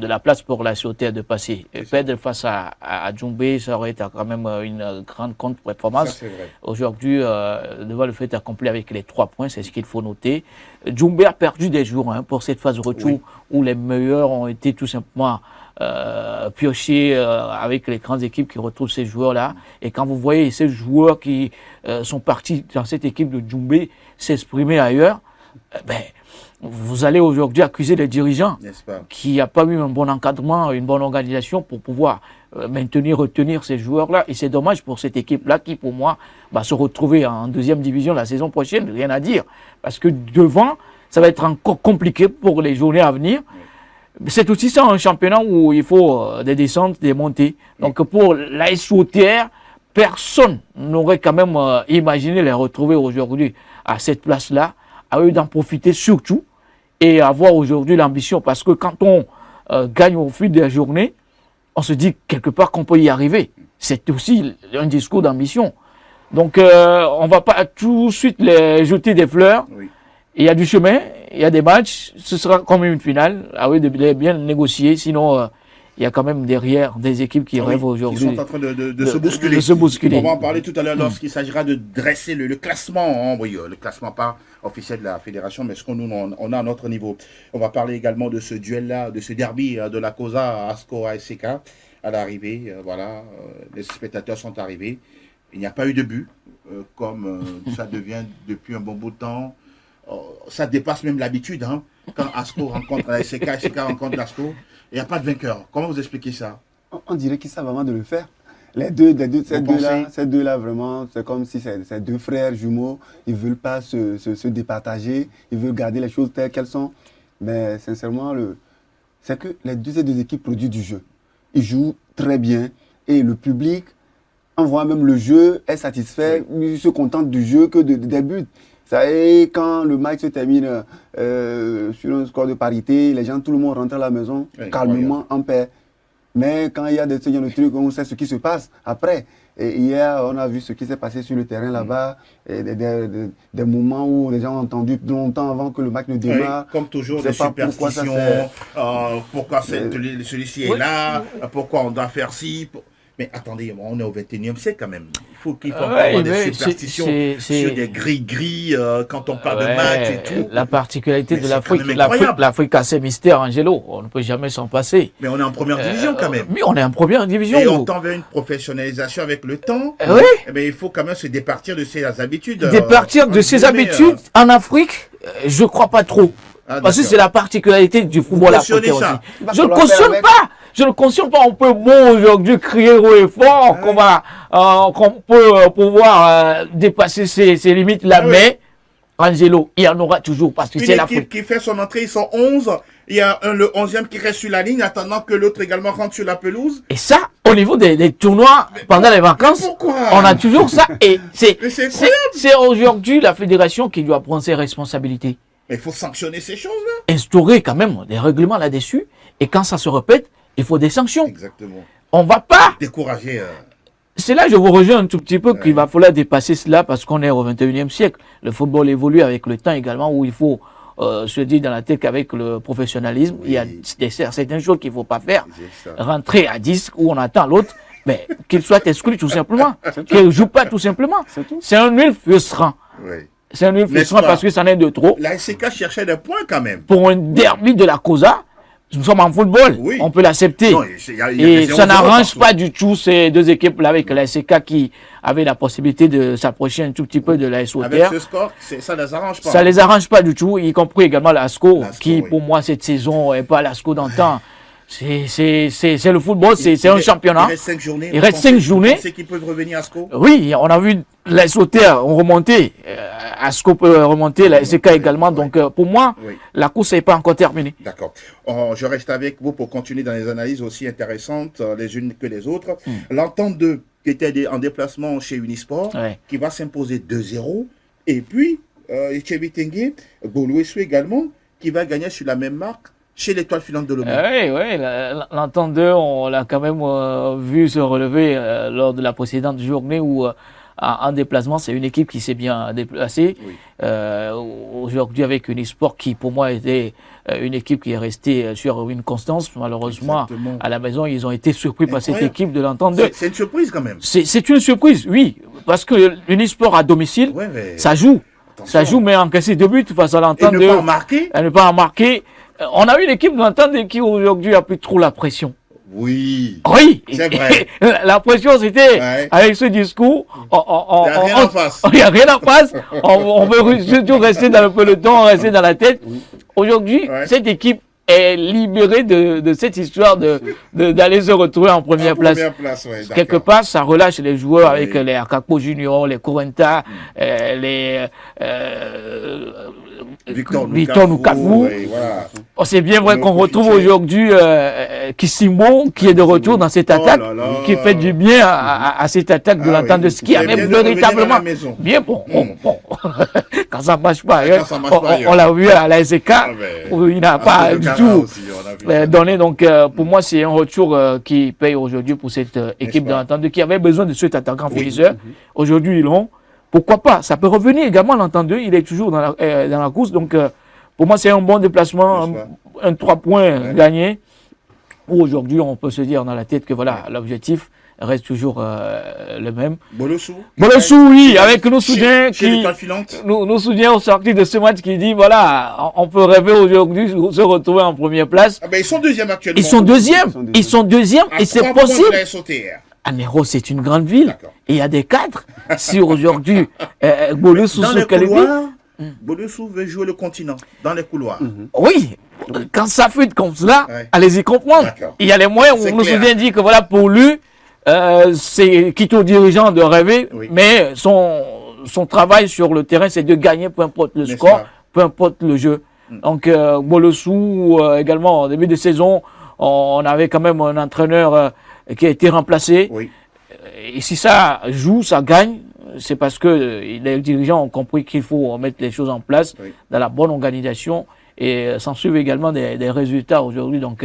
de la place pour la SOTR de passer. Et perdre face à Doumbé, ça aurait été quand même une grande Ça, contre-performance. c'est vrai. Aujourd'hui, devant le fait accompli avec les 3 points, c'est ce qu'il faut noter. Doumbé a perdu des jours pour cette phase de retour où les meilleurs ont été tout simplement piochés avec les grandes équipes qui retrouvent ces joueurs-là. Et quand vous voyez ces joueurs qui sont partis dans cette équipe de Doumbé s'exprimer ailleurs, vous allez aujourd'hui accuser les dirigeants N'est-ce pas? qui n'ont pas eu un bon encadrement, une bonne organisation pour pouvoir maintenir, retenir ces joueurs-là. Et c'est dommage pour cette équipe-là qui, pour moi, va se retrouver en deuxième division la saison prochaine, rien à dire. Parce que devant, ça va être encore compliqué pour les journées à venir. C'est aussi ça un championnat où il faut des descentes, des montées. Donc pour la SOTR, personne n'aurait quand même imaginé les retrouver aujourd'hui à cette place-là, à eux d'en profiter surtout et avoir aujourd'hui l'ambition. Parce que quand on gagne au fil des journées, on se dit quelque part qu'on peut y arriver. C'est aussi un discours d'ambition. Donc on ne va pas tout de suite les jeter des fleurs. Oui. Il y a du chemin, il y a des matchs, ce sera comme une finale. Ah oui, de bien négocier, sinon il y a quand même derrière des équipes qui rêvent aujourd'hui. Ils sont en train de se bousculer. De se bousculer. On va en parler tout à l'heure lorsqu'il s'agira de dresser le classement, hein, oui, le classement pas officiel de la fédération, mais ce qu'on on a à notre niveau. On va parler également de ce duel-là, de ce derby de la COSA ASCO ASCK à l'arrivée. Voilà, les spectateurs sont arrivés. Il n'y a pas eu de but, comme ça devient depuis un bon bout de temps. Ça dépasse même l'habitude, hein. Quand ASCO rencontre la ASCK, ASCK rencontre l'ASCO, il n'y a pas de vainqueur. Comment vous expliquez ça? On dirait qu'ils savent vraiment de le faire. Ces deux-là, vraiment, c'est comme si c'est deux frères jumeaux. Ils ne veulent pas se départager. Ils veulent garder les choses telles qu'elles sont. Mais sincèrement, c'est que ces deux équipes produisent du jeu. Ils jouent très bien. Et le public, en voyant même le jeu, est satisfait. Ils se contentent du jeu que des buts. Et quand le match se termine sur un score de parité, les gens, tout le monde rentre à la maison calmement, en paix. Mais quand il y a des trucs, on sait ce qui se passe après. Et hier, on a vu ce qui s'est passé sur le terrain là-bas, des moments où les gens ont entendu longtemps avant que le match ne démarre. Comme toujours, des superstitions, pourquoi celui-ci est là, pourquoi on doit faire ci. Mais attendez, on est au 21e siècle quand même. Il faut avoir des superstitions sur des gris-gris quand on parle de match et tout. La particularité de l'Afrique a ses mystères, Angelo. On ne peut jamais s'en passer. Mais on est en première division quand même. Oui, on est en première division. Et on tend vers une professionnalisation avec le temps. Oui. Mais il faut quand même se départir de ses habitudes. Départir de ses habitudes en Afrique, je ne crois pas trop. Parce que c'est la particularité du football africain aussi. Je ne cautionne pas. Je ne cautionne pas. On peut aujourd'hui crier haut et fort qu'on peut pouvoir dépasser ses limites-là. Mais, Angelo, il y en aura toujours parce que c'est l'Afrique. Une équipe qui fait son entrée, ils sont 11. Il y a le 11e qui reste sur la ligne, attendant que l'autre également rentre sur la pelouse. Et ça, au niveau des tournois, pendant les vacances, on a toujours ça. Et c'est aujourd'hui la fédération qui doit prendre ses responsabilités. Mais il faut sanctionner ces choses-là. Instaurer quand même des règlements là-dessus. Et quand ça se répète, il faut des sanctions. Exactement. On ne va pas décourager. C'est là que je vous rejoins un tout petit peu qu'il va falloir dépasser cela parce qu'on est au 21e siècle. Le football évolue avec le temps également où il faut se dire dans la tête qu'avec le professionnalisme, il y a certaines choses qu'il ne faut pas faire. Rentrer à 10 où on attend l'autre, mais qu'il soit exclu tout simplement. Qu'il ne joue pas tout simplement. C'est un nul frustrant. Oui. C'est un nul frustrant parce que c'en est de trop. La SCK cherchait des points quand même. Pour un derby de la COSA, nous sommes en football, on peut l'accepter. Et ça n'arrange pas du tout ces deux équipes-là avec la SCK qui avaient la possibilité de s'approcher un tout petit peu de la SOTR. Avec ce score, ça ne les arrange pas. Ça ne les arrange pas du tout, y compris également l'ASCO, qui pour moi cette saison n'est pas l'ASCO d'antan. C'est le football, c'est un championnat. Il reste 5 journées. Il reste 5 journées. Vous pensez qu'ils peuvent revenir à ASCO? Oui, on a vu la SOTR ont remonté. ASCO peut remonter, la SCK également. Donc pour moi, la course n'est pas encore terminée. D'accord. Je reste avec vous pour continuer dans les analyses aussi intéressantes les unes que les autres. L'entente 2 qui était en déplacement chez Unisport, qui va s'imposer 2-0. Et puis, Chevitengue, Goulouessou également, qui va gagner sur la même marque chez l'Étoile filante de Lomé. Oui, l'entente 2, on l'a quand même vu se relever lors de la précédente journée où en déplacement, c'est une équipe qui s'est bien déplacée. Aujourd'hui, avec Unisport, qui pour moi était une équipe qui est restée sur une constance. Malheureusement, à la maison, ils ont été surpris par cette équipe de l'entente 2. C'est une surprise quand même. C'est une surprise, oui. Parce que Unisport à domicile, ça joue. Attention. Ça joue, mais encaisser 2 buts face à l'entente 2. Et ne pas en marquer. Et ne pas en marquer. On a eu une équipe de l'entente qui aujourd'hui a plus trop la pression. Oui. Oui. C'est vrai. La pression, c'était avec ce discours. Il n'y a rien en face. Il n'y a rien en face. On veut surtout rester dans le peloton, rester dans la tête. Aujourd'hui, cette équipe est libérée de cette histoire d'aller se retrouver en première place. Quelque part, ça relâche les joueurs avec les Akapo Junior, les Corenta, les Victor Nukafu. C'est bien vrai qu'on retrouve aujourd'hui Kissimo qui est de retour dans cette attaque, qui fait du bien à cette attaque de l'entente de ski, avec véritablement bien bon. Quand ça ne marche pas, on l'a vu à la SK, où il n'a pas du tout donné. Donc pour moi, c'est un retour qui paye aujourd'hui pour cette équipe de l'entente qui avait besoin de cet attaquant finisseur. Aujourd'hui, ils l'ont. Pourquoi pas? Ça peut revenir également, l'entendu. Il est toujours dans la course. Donc, pour moi, c'est un bon déplacement. Un 3 points gagnés. où aujourd'hui on peut se dire dans la tête que voilà, l'objectif reste toujours le même. Bolossou. Bolossou, oui, avec nos soutiens Chez l'Étoile filante. nos soutiens au sorti de ce match qui dit voilà, on peut rêver aujourd'hui de se retrouver en première place. Ah ben, ils sont deuxième actuellement. Ils sont deuxièmes À et c'est 3 points de possible. la SOTR. Anéro, c'est une grande ville. D'accord. Et il y a des cadres. Si aujourd'hui, Bolossou Dans se les qualifie. couloirs, Bolossou veut jouer le continent. Dans les couloirs. Oui, quand ça fuite comme cela, Ouais. allez-y comprendre. D'accord. Il y a les moyens C'est où nos clair. soutiens disent que voilà, pour lui, c'est quitte aux dirigeants de rêver, Oui. mais son travail sur le terrain, c'est de gagner, peu importe le N'est-ce score, pas? peu importe le jeu. Donc, Bolossou, également, en début de saison, on avait quand même un entraîneur qui a été remplacé. Oui. Et si ça joue, ça gagne, c'est parce que les dirigeants ont compris qu'il faut mettre les choses en place Oui. dans la bonne organisation et s'en suivent également des résultats aujourd'hui. Donc,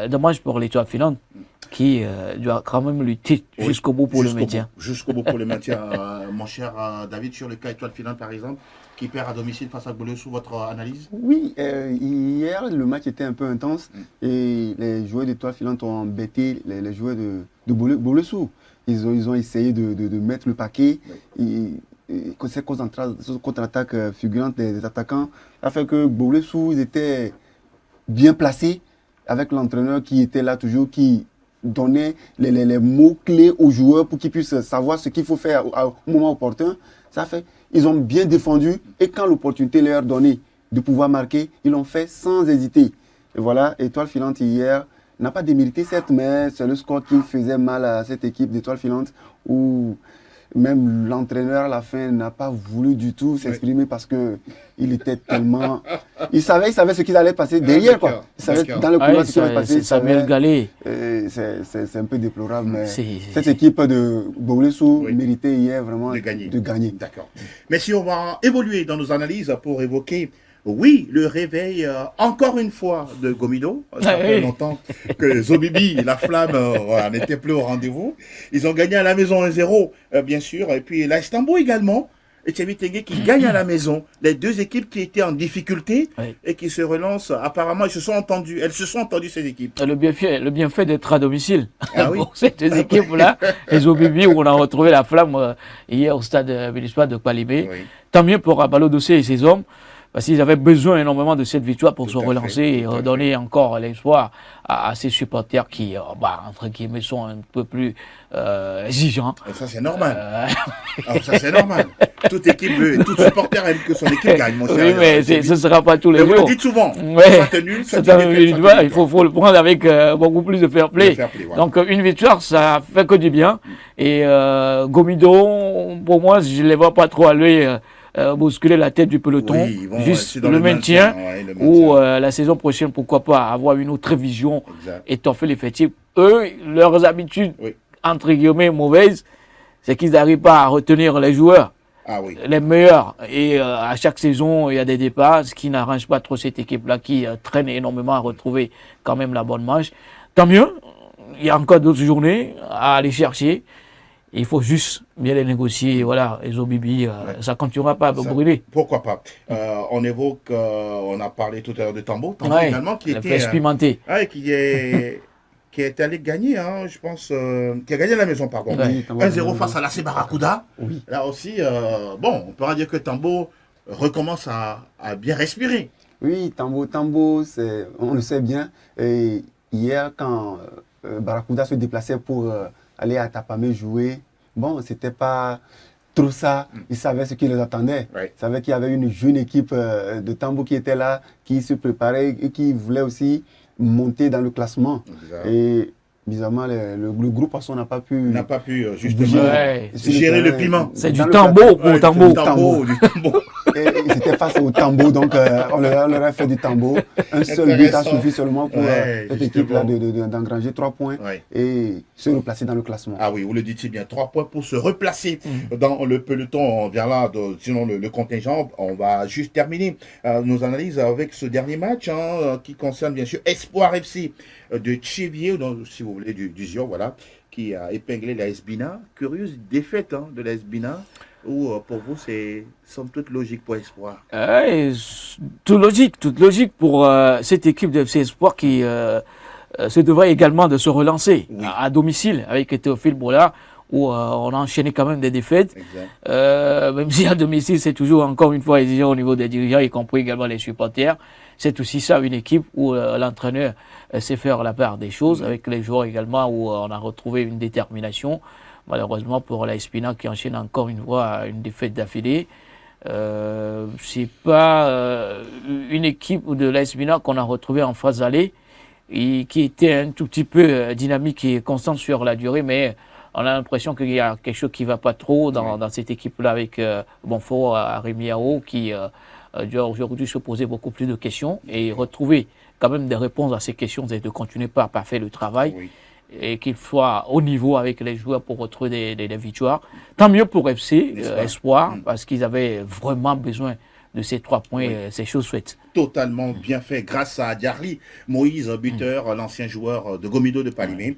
dommage pour l'Étoile filante qui doit quand même lutter Oui. jusqu'au bout pour le Jusqu'au maintien. bout. Jusqu'au bout pour le maintien. Mon cher David, sur le cas Étoile filante, par exemple, qui perd à domicile face à Bolossou, votre analyse? Oui, hier, le match était un peu intense et les joueurs d'Étoile filante ont embêté les joueurs de Bolossou. Ils ont essayé de mettre le paquet. Cette contre-attaque fulgurante des attaquants a fait que Bolossou, ils étaient bien placés avec l'entraîneur qui était là toujours, qui donnait les mots-clés aux joueurs pour qu'ils puissent savoir ce qu'il faut faire au moment opportun. Ça fait, ils ont bien défendu et quand l'opportunité leur donnée de pouvoir marquer, ils l'ont fait sans hésiter. Et voilà, Étoile filante hier n'a pas démérité certes, mais c'est le score qui faisait mal à cette équipe d'Étoile filante où même l'entraîneur à la fin n'a pas voulu du tout s'exprimer parce que il était tellement... Il savait ce qui allait passer derrière, quoi. Il savait dans le couloir ce qui allait passer. C'est Samuel Gallet. C'est un peu déplorable, mais C'est- cette équipe de Bolossou Oui. méritait hier vraiment De gagner. de gagner. D'accord. Mais si on va évoluer dans nos analyses pour évoquer, oui, le réveil, encore une fois, de Gomido. Ça fait longtemps que Zobibi, la flamme, n'était plus au rendez-vous. Ils ont gagné à la maison 1-0, bien sûr. Et puis la Istanbul également. Et Tchévi Tengue qui gagne à la maison. Les deux équipes qui étaient en difficulté et qui se relancent. Apparemment, elles se sont entendues, ces équipes. Le bienfait d'être à domicile. Ah oui. Pour ces deux équipes-là, les Obibi, où on a retrouvé la flamme hier au stade municipal de Palibé. Oui. Tant mieux pour Abalo Dossé et ses hommes, parce qu'ils avaient besoin énormément de cette victoire pour se relancer et redonner encore l'espoir à ces supporters qui, entre guillemets, sont un peu plus exigeants. Et ça, c'est normal. Ça, c'est normal. Toute équipe veut, tout supporter aime que son équipe gagne, mon cher. Oui, mais ce ne sera pas tous les Mais vous jours. le dites souvent. Ouais. Ça nul, ça Il faut le prendre avec beaucoup plus de fair play. Voilà. Donc une victoire, ça fait que du bien. Et Gomido, pour moi, je ne les vois pas trop aller bousculer la tête du peloton. Oui, ils vont juste dans le maintien, ouais, le ou la saison prochaine, pourquoi pas, avoir une autre vision, Exact. étoffer l'effectif. Eux, leurs habitudes, Oui. entre guillemets, mauvaises, c'est qu'ils n'arrivent pas à retenir les joueurs. Ah oui. Les meilleurs. Et à chaque saison, il y a des départs, ce qui n'arrange pas trop cette équipe-là qui traîne énormément à retrouver quand même la bonne marche. Tant mieux, il y a encore d'autres journées à aller chercher. Il faut juste bien les négocier. Voilà, les Obibi, ça ne continuera pas à brûler. Pourquoi pas. On évoque, on a parlé tout à l'heure de Tambo également, qui le était... fait pimenté. Qui est allé gagner, hein, je pense, qui a gagné à la maison, pardon. Ouais. 1-0 face à l'AC Barracuda. Oui. Là aussi, bon, on pourra dire que Tambo recommence à bien respirer. Oui, Tambo, on le sait bien. Et hier, quand Barracuda se déplaçait pour aller à Tapamé jouer, bon, c'était pas trop ça. Ils savaient ce qui les attendait. Ouais. Ils savaient qu'il y avait une jeune équipe de Tambo qui était là, qui se préparait et qui voulait aussi monter dans le classement. Exact. Et bizarrement, le groupe Poisson n'a pas pu Justement Ouais. gérer le piment. C'est Dans du le tambour plateau. pour Ouais, tambour. du tambour, du tambour. Et c'était face au tambour, donc on leur a fait du tambour. Un seul but a Intéressant. suffi seulement pour Ouais, cette justement. équipe-là d'engranger 3 points Ouais. et se replacer dans le classement. Ah oui, vous le dites bien, 3 points pour se replacer dans le peloton. On vient là, sinon le contingent. On va juste terminer nos analyses avec ce dernier match qui concerne bien sûr Espoir FC de Tchévier, si vous voulez, du Zion, voilà, qui a épinglé la Esbina. Curieuse défaite de la Esbina, ou pour vous c'est somme toute logique pour Espoir. Toute logique pour cette équipe de FC Espoir qui se devrait également de se relancer Oui. à domicile avec Théophile Bollard, où on a enchaîné quand même des défaites. Exact. Même si à domicile, c'est toujours encore une fois exigeant au niveau des dirigeants, y compris également les supporters. C'est aussi ça, une équipe où l'entraîneur sait faire la part des choses, avec les joueurs également, où on a retrouvé une détermination. Malheureusement pour la Espina qui enchaîne encore une fois une défaite d'affilée. C'est pas une équipe de la Espina qu'on a retrouvée en phase allée et qui était un tout petit peu dynamique et constante sur la durée, mais on a l'impression qu'il y a quelque chose qui ne va pas trop dans cette équipe-là avec Bonfort, Rémiao, qui doit aujourd'hui se poser beaucoup plus de questions et retrouver quand même des réponses à ces questions et de continuer par faire le travail. Oui. Et qu'il soit au niveau avec les joueurs pour retrouver des victoires. Tant mieux pour FC Espoir, parce qu'ils avaient vraiment besoin de ces 3 points, ces choses faites. Totalement bien fait grâce à Djarli Moïse, buteur, l'ancien joueur de Gomido de Palimé.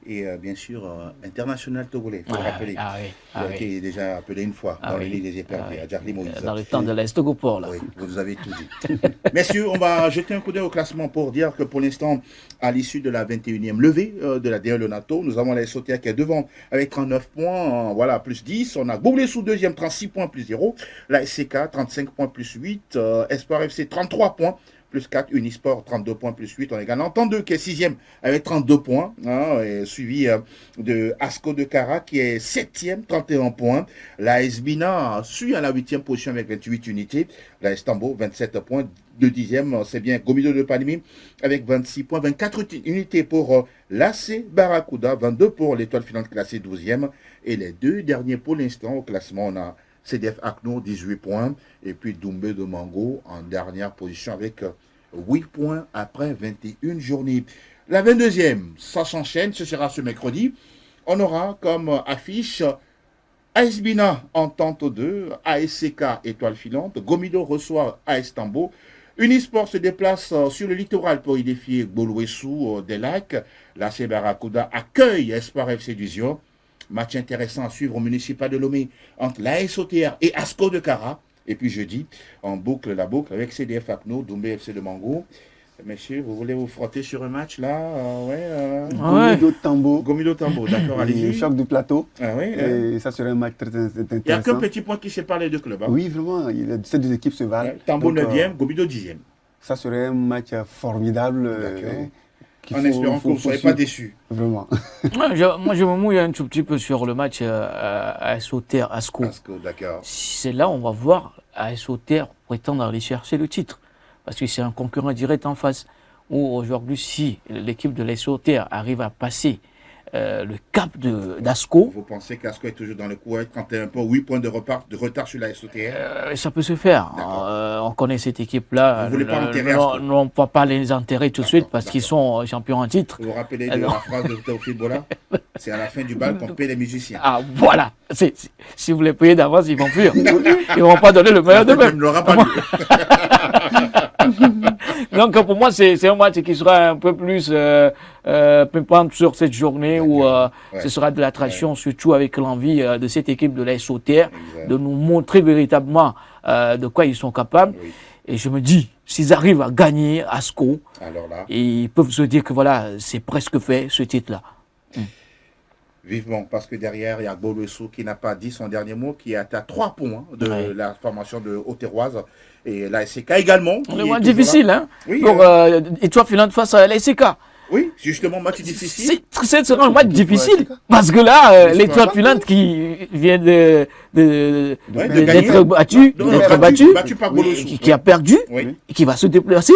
Et bien sûr, international togolais, il faut le rappeler. Il a été déjà appelé une fois dans les Ligues des Éperdus, à Djarli Moïse. Dans le temps de l'Est-Togoport, là. Oui, vous avez tout dit. Messieurs, on va jeter un coup d'œil au classement pour dire que pour l'instant, à l'issue de la 21e levée de la DL Lenato, nous avons la SOTA qui est devant avec 39 points, voilà, plus 10. On a Goublé sous deuxième, 36 points, plus 0. La SCK, 35 points, plus 8. Espoir FC, 33 points. Plus 4, Unisport, 32 points, plus 8. On a également Tandeux qui est 6e avec 32 points, et suivi de Asco de Cara qui est 7e, 31 points. La Esbina suit à la 8e position avec 28 unités. La Estambo, 27 points. De 10e, c'est bien Gomido de Palimé avec 26 points, 24 unités pour l'AC Barracuda, 22 pour l'Étoile Filante classée 12e. Et les deux derniers pour l'instant au classement, on a CDF Acno, 18 points. Et puis Doumbé de Mango en dernière position avec 8 points après 21 journées. La 22e, ça s'enchaîne, ce sera ce mercredi. On aura comme affiche AS Bina Entente 2, ASCK Étoile Filante, Gomido reçoit AS Tambo. Unisport se déplace sur le littoral pour y défier Bolouessou des Lacs. La Barracuda accueille Espoir FC du Zio. Match intéressant à suivre au municipal de Lomé entre la SOTR et Asco de Cara. Et puis jeudi, en boucle la boucle avec CDF Acno, Doumbé FC de Mango. Messieurs, vous voulez vous frotter sur un match là Gomido Tambo. Gomido Tambo, d'accord, allez-y. Choc du plateau. Oui, et ça serait un match très intéressant. Il n'y a qu'un petit point qui sépare les deux clubs. Hein. Oui, vraiment, ces deux équipes se valent. Tambo 9e, Gomido 10e. Ça serait un match formidable. En espérant que vous ne soyez pas déçus. Vraiment. Moi, je me mouille un tout petit peu sur le match à SOTR, Asco. D'accord. C'est là où on va voir à SOTR prétendre aller chercher le titre. Parce que c'est un concurrent direct en face. Où aujourd'hui, si l'équipe de l'SOTR arrive à passer le cap d'Asco. Vous pensez qu'Asco est toujours dans le coup avec 31 points, 8 points de retard sur la SOTR? Ça peut se faire. On connaît cette équipe-là. Vous voulez pas enterrer Asco? Non, on ne va pas les enterrer tout de suite parce qu'ils sont champions en titre. Vous vous rappelez de la phrase de Théophile Bollard? C'est à la fin du bal qu'on paie les musiciens. Ah, voilà. Si vous les payez d'avance, ils vont fuir. Ils ne vont pas donner le meilleur d'eux-mêmes. Donc pour moi, c'est un match qui sera un peu plus pimpant sur cette journée où ce sera de l'attraction, surtout avec l'envie de cette équipe de la SOTR de nous montrer véritablement de quoi ils sont capables. Oui. Et je me dis, s'ils arrivent à gagner Asco, alors là, ils peuvent se dire que voilà, c'est presque fait ce titre-là. Vivement, parce que derrière, il y a Bolouessou qui n'a pas dit son dernier mot, qui est à 3 points de la formation de Haute-Héroise. Et la SCK également. Le match difficile, hein. Oui, pour Étoile Filante face à la SCK. Oui, justement, match difficile. C'est un match difficile, parce que là, l'Étoile Filante qui vient d'être battu, par Bolouessou, qui a perdu, et qui va se déplacer.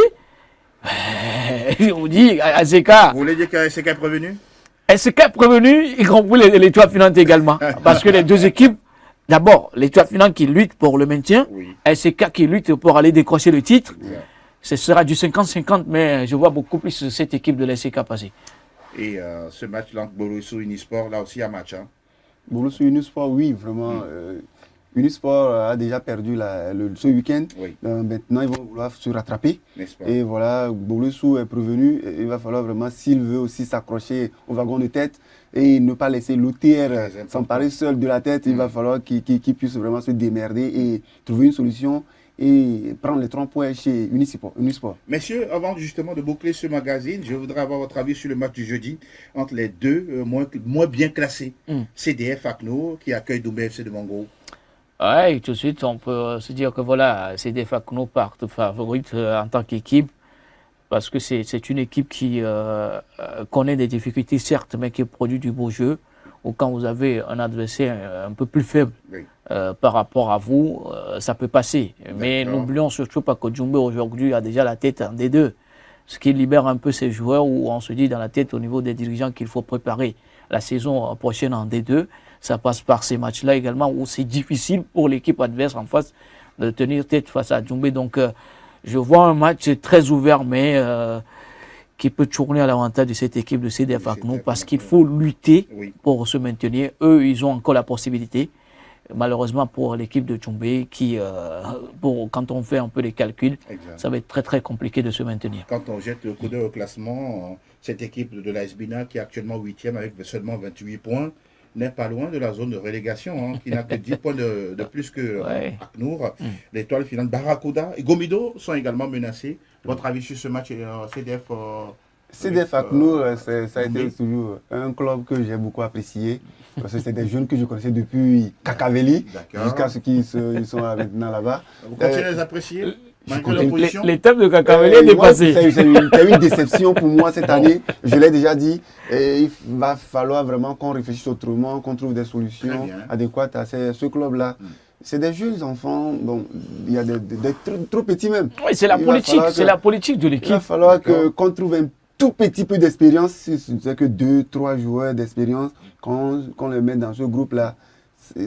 Je vous dis, ASCK. Vous voulez dire que ASCK est prévenu? SCK est prévenu, y compris l'Étoile Filante également. Parce que les deux équipes, d'abord, l'Étoile Filante qui lutte pour le maintien, SCK qui lutte pour aller décrocher le titre. Ce sera du 50-50, mais je vois beaucoup plus cette équipe de l'SCK passer. Et ce match-là entre Bolouessou et Unisport, là aussi un match. Hein. Bolouessou et Unisport, oui, vraiment. Unisport a déjà perdu ce week-end. Maintenant, ils vont vouloir se rattraper. Et voilà, Bolouessou est prévenu. Il va falloir vraiment, s'il veut aussi s'accrocher au wagon de tête et ne pas laisser l'OTR s'emparer seul de la tête, il va falloir qu'il puisse vraiment se démerder et trouver une solution et prendre les 3 points chez Unisport. Messieurs, avant justement de boucler ce magazine, je voudrais avoir votre avis sur le match du jeudi entre les deux moins bien classés. CDF Akno qui accueille Doumbé FC de Mango. Oui, tout de suite, on peut se dire que voilà, CDF Akno part favorite en tant qu'équipe, parce que c'est une équipe qui connaît des difficultés, certes, mais qui produit du beau jeu. Ou quand vous avez un adversaire un peu plus faible par rapport à vous, ça peut passer. Mais n'oublions surtout pas que Doumbé aujourd'hui a déjà la tête en D2, ce qui libère un peu ses joueurs, où on se dit dans la tête au niveau des dirigeants qu'il faut préparer la saison prochaine en D2. Ça passe par ces matchs-là également, où c'est difficile pour l'équipe adverse en face de tenir tête face à Doumbé. Donc je vois un match très ouvert, mais qui peut tourner à l'avantage de cette équipe de CDF Akno, parce qu'il faut lutter pour se maintenir. Eux, ils ont encore la possibilité. Malheureusement pour l'équipe de Doumbé, quand on fait un peu les calculs, ça va être très très compliqué de se maintenir. Quand on jette le coup d'œil au classement, cette équipe de l'AS Bina, qui est actuellement 8e avec seulement 28 points, n'est pas loin de la zone de relégation, qui n'a que 10 points de plus que Aknour. L'étoile finale Barracuda et Gomido sont également menacés. Votre avis sur ce match CDF Aknour, ça a été toujours un club que j'ai beaucoup apprécié, parce que c'est des jeunes que je connaissais depuis Kakaveli, jusqu'à ce qu'ils sont maintenant là-bas. Vous continuez à les apprécier? L'étape de Kakaveli est dépassée. C'est une déception pour moi cette année. Je l'ai déjà dit. Et il va falloir vraiment qu'on réfléchisse autrement, qu'on trouve des solutions adéquates à ce club-là. C'est des jeunes enfants, bon, il y a des trop petits même. Oui, c'est la politique de l'équipe. Il va falloir qu'on trouve un tout petit peu d'expérience, si c'est que 2-3 joueurs d'expérience, qu'on les met dans ce groupe-là.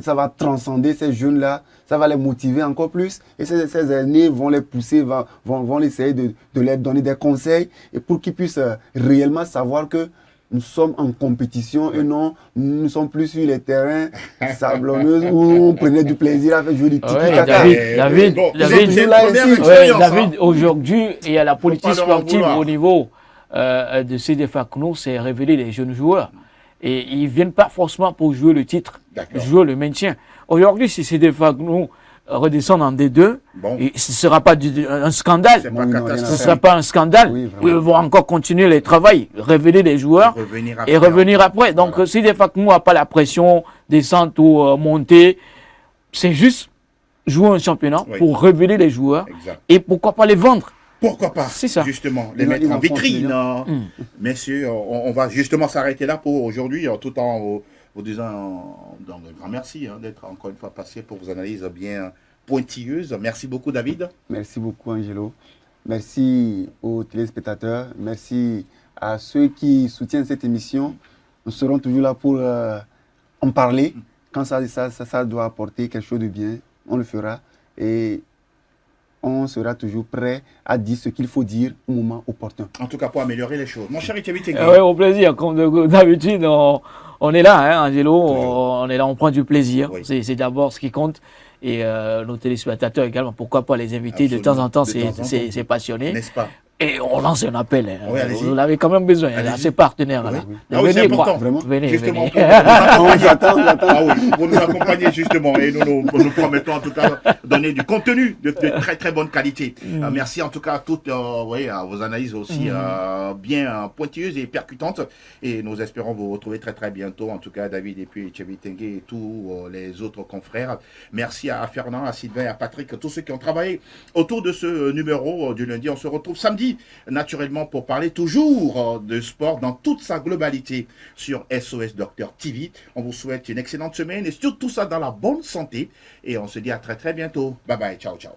Ça va transcender ces jeunes-là, ça va les motiver encore plus. Et ces aînés vont les pousser, vont essayer de leur donner des conseils, et pour qu'ils puissent réellement savoir que nous sommes en compétition et non, nous sommes plus sur les terrains sablonneux où on prenait du plaisir à faire jouer du tiki-taka. David, aujourd'hui, il y a la politique sportive au niveau de CDF Akno, c'est révéler les jeunes joueurs. Et ils ne viennent pas forcément pour jouer le titre, jouer le maintien. Aujourd'hui, si CDF Akno redescendre en D2, et ce ne sera pas un scandale. Ce ne sera pas un scandale. Oui, ils vont encore continuer le travail, révéler les joueurs et revenir après. Donc, si des fois n'a pas la pression, descente ou monter, c'est juste jouer un championnat pour révéler les joueurs et pourquoi pas les vendre. Pourquoi pas, c'est ça. Justement, les mettre en vitrine. Messieurs, on va justement s'arrêter là pour aujourd'hui, tout en vous disant un grand merci d'être encore une fois passé pour vos analyses bien pointilleuses. Merci beaucoup, David. Merci beaucoup, Angelo. Merci aux téléspectateurs. Merci à ceux qui soutiennent cette émission. Nous serons toujours là pour en parler. Quand ça doit apporter quelque chose de bien, on le fera. Et on sera toujours prêt à dire ce qu'il faut dire au moment opportun. En tout cas, pour améliorer les choses. Mon cher Etiabi Tengue. Oui, au plaisir. Comme d'habitude, on est là, Angelo. On est là, on prend du plaisir. C'est d'abord ce qui compte. Et nos téléspectateurs également, pourquoi pas les inviter de temps en temps, c'est passionné. N'est-ce pas? Et on lance un appel. Vous l'avez quand même besoin, à ses partenaires. Venez, c'est important, vraiment. Venez, justement, venez. Vous nous accompagnez justement et nous promettons en tout cas donner du contenu de très très bonne qualité. Merci en tout cas à toutes à vos analyses aussi bien pointilleuses et percutantes. Et nous espérons vous retrouver très très bientôt. En tout cas, David et puis Etiabi Tengue et tous les autres confrères. Merci à Fernand, à Sylvain, à Patrick, tous ceux qui ont travaillé autour de ce numéro du lundi. On se retrouve samedi, naturellement, pour parler toujours de sport dans toute sa globalité sur SOS Docteur TV. On vous souhaite une excellente semaine et surtout ça dans la bonne santé. Et on se dit à très très bientôt. Bye bye, ciao ciao.